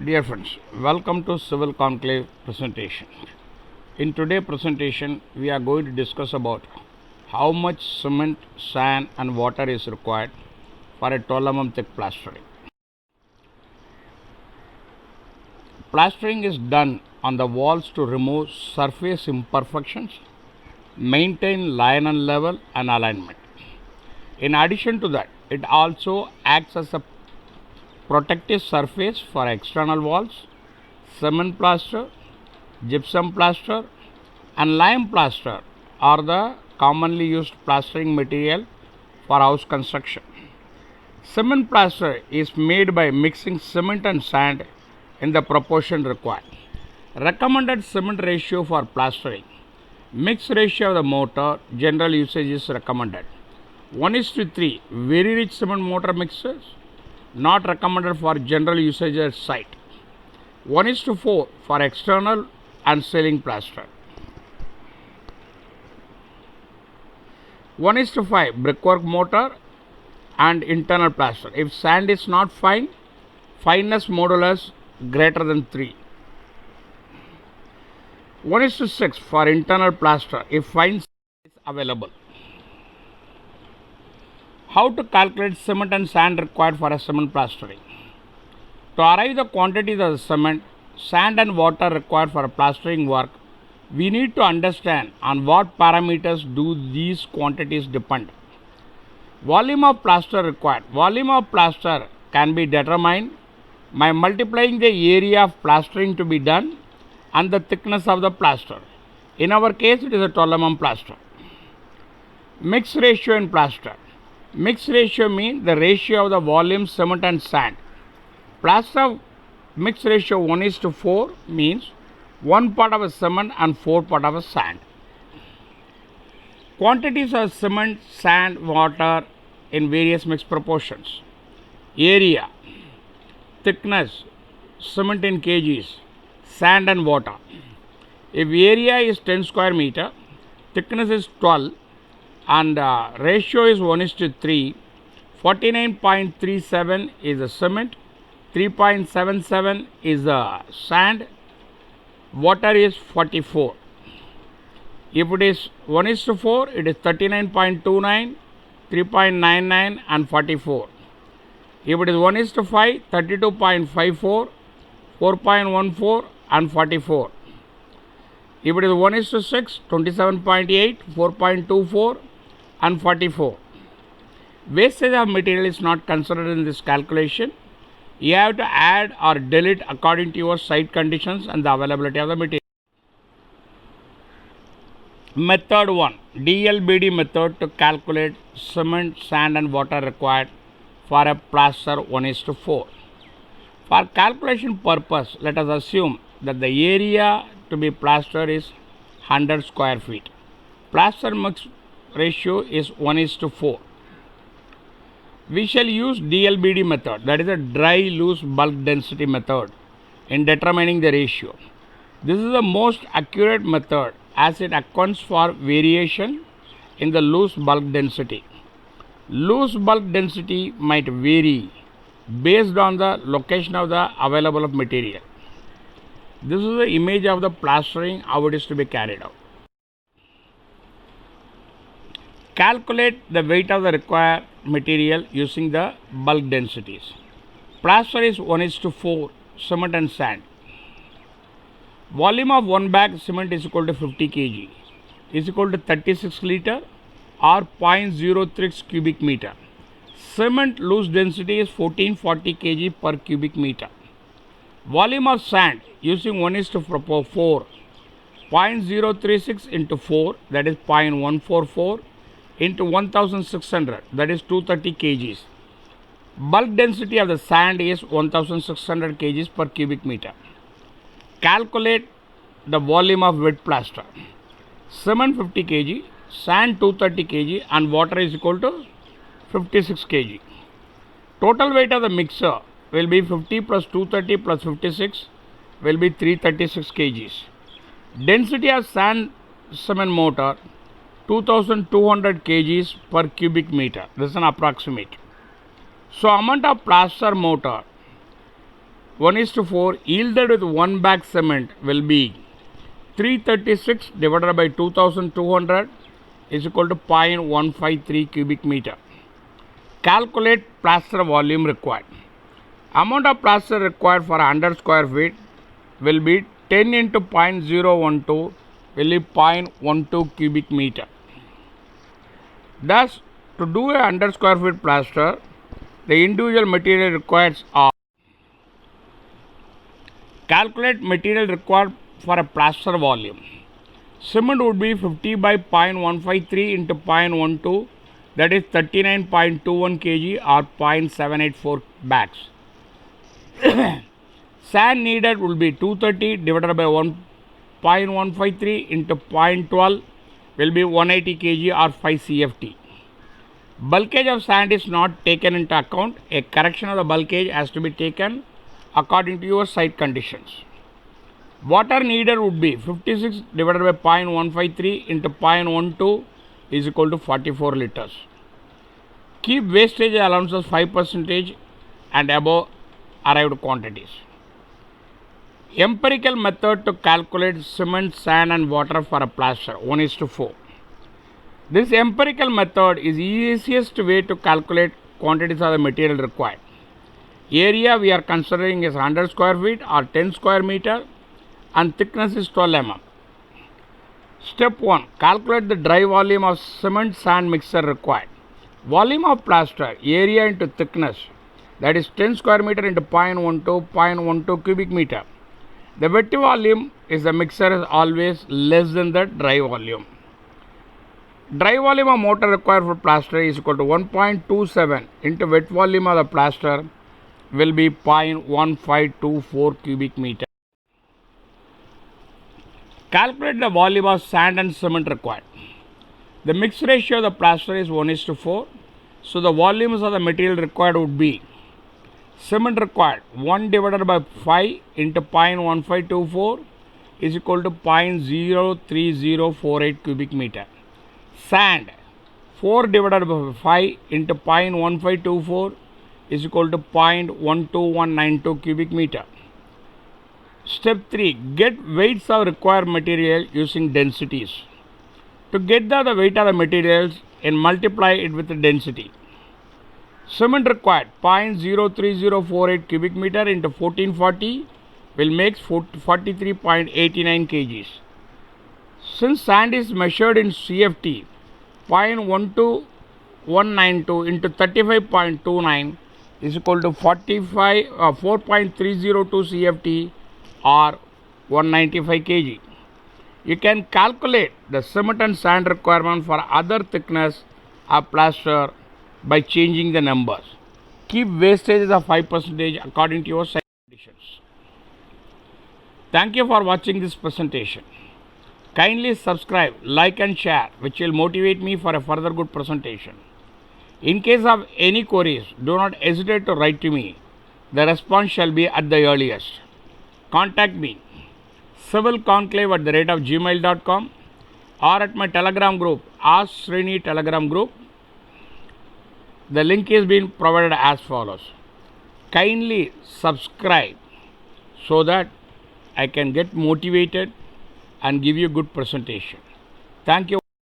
Dear friends, welcome to Civil Conclave presentation. In today's presentation, we are going to discuss about how much cement, sand and water is required for a 12 mm thick plastering. Plastering is done on the walls to remove surface imperfections, maintain line and level and alignment. In addition to that, it also acts as a protective surface for external walls, cement plaster, gypsum plaster and lime plaster are the commonly used plastering material for house construction. Cement plaster is made by mixing cement and sand in the proportion required. Recommended cement ratio for plastering. Mix ratio of the mortar general usage is recommended. 1:3 very rich cement mortar mixes not recommended for general usage at site. 1:4 for external and ceiling plaster. 1:5 brickwork mortar and internal plaster. If sand is not fine, fineness modulus greater than 3. 1:6 for internal plaster if fine sand is available. How to calculate cement and sand required for a cement plastering? To arrive the quantities of the cement, sand and water required for a plastering work, we need to understand on what parameters do these quantities depend. Volume of plaster required. Volume of plaster can be determined by multiplying the area of plastering to be done and the thickness of the plaster. In our case, it is a 12 mm plaster. Mix ratio in plaster. Mix ratio means the ratio of the volume cement and sand. Plaster mix ratio 1:4 means 1 part of a cement and 4 part of a sand. Quantities of cement, sand, water in various mixed proportions. Area, thickness, cement in kgs, sand and water. If area is 10 square meter, thickness is 12 and ratio is 1:3, 49.37 is the cement, 3.77 is the sand, water is 44. If it is 1:4, it is 39.29, 3.99 and 44. If it is 1:5, 32.54, 4.14 and 44. If it is 1:6, 27.8, 4.24 and 44. Wastage of material is not considered in this calculation. You have to add or delete according to your site conditions and the availability of the material. Method 1. DLBD method to calculate cement, sand and water required for a plaster 1:4. For calculation purpose, let us assume that the area to be plastered is 100 square feet. Plaster mix ratio is 1:4. We shall use DLBD method, that is a dry loose bulk density method, in determining the ratio. This is the most accurate method as it accounts for variation in the loose bulk density. Loose bulk density might vary based on the location of the available of material. This is the image of the plastering, how it is to be carried out. Calculate the weight of the required material using the bulk densities. Plaster is 1:4 cement and sand. Volume of one bag cement is equal to 50 kg is equal to 36 liter or 0.03 cubic meter. Cement loose density is 1440 kg per cubic meter. Volume of sand using 1:4, 0.036 into 4, that is 0.144 into 1600, that is 230 kgs. Bulk density of the sand is 1600 kgs per cubic meter. Calculate the volume of wet plaster. Cement 50 kg, sand 230 kg and water is equal to 56 kg. Total weight of the mixer will be 50 plus 230 plus 56 will be 336 kgs. Density of sand cement mortar 2200 kgs per cubic meter. This is an approximate. So amount of plaster mortar 1:4 yielded with 1 bag cement will be 336 divided by 2200 is equal to 0.153 cubic meter. Calculate plaster volume required. Amount of plaster required for 100 square feet will be 10 into 0.012 will be 0.12 cubic meter. Thus, to do a 100 square feet plaster, the individual material required are: calculate material required for a plaster volume. Cement would be 50 by 0.153 into 0.12, that is 39.21 kg or 0.784 bags. Sand needed will be 230 divided by 1.153 into 0.12 will be 180 kg or 5 CFT. Bulkage of sand is not taken into account. A correction of the bulkage has to be taken according to your site conditions. Water needed would be 56 divided by 0.153 into 0.12 is equal to 44 liters. Keep wastage allowances 5% and above arrived quantities. Empirical method to calculate cement, sand and water for a plaster 1:4. This empirical method is easiest way to calculate quantities of the material required. Area we are considering is 100 square feet or 10 square meter and thickness is 12 mm. Step 1. Calculate the dry volume of cement sand mixture required. Volume of plaster, area into thickness, that is 10 square meter into 0.12 cubic meter. The wet volume is the mixture is always less than the dry volume. Dry volume of mortar required for plaster is equal to 1.27 into wet volume of the plaster will be 0.1524 cubic meter. Calculate the volume of sand and cement required. The mix ratio of the plaster is 1:4. So the volumes of the material required would be: cement required 1 divided by 5 into 0.1524 is equal to 0.03048 cubic meter. Sand 4 divided by 5 into 0.1524 is equal to 0.12192 cubic meter. Step 3. Get weights of required material using densities. To get the weight of the materials and multiply it with the density. Cement required 0.03048 cubic meter into 1440 will make 43.89 kgs. Since sand is measured in CFT, 0.12192 into 35.29 is equal to 4.302 CFT or 195 kg. You can calculate the cement and sand requirement for other thickness of plaster by changing the numbers. Keep wastages of 5% according to your site conditions. Thank you for watching this presentation. Kindly subscribe, like and share, which will motivate me for a further good presentation. In case of any queries, do not hesitate to write to me. The response shall be at the earliest. Contact me civilconclave@gmail.com or at my Telegram group, Ask Srini Telegram group. The link is being provided as follows. Kindly subscribe so that I can get motivated and give you good presentation. Thank you.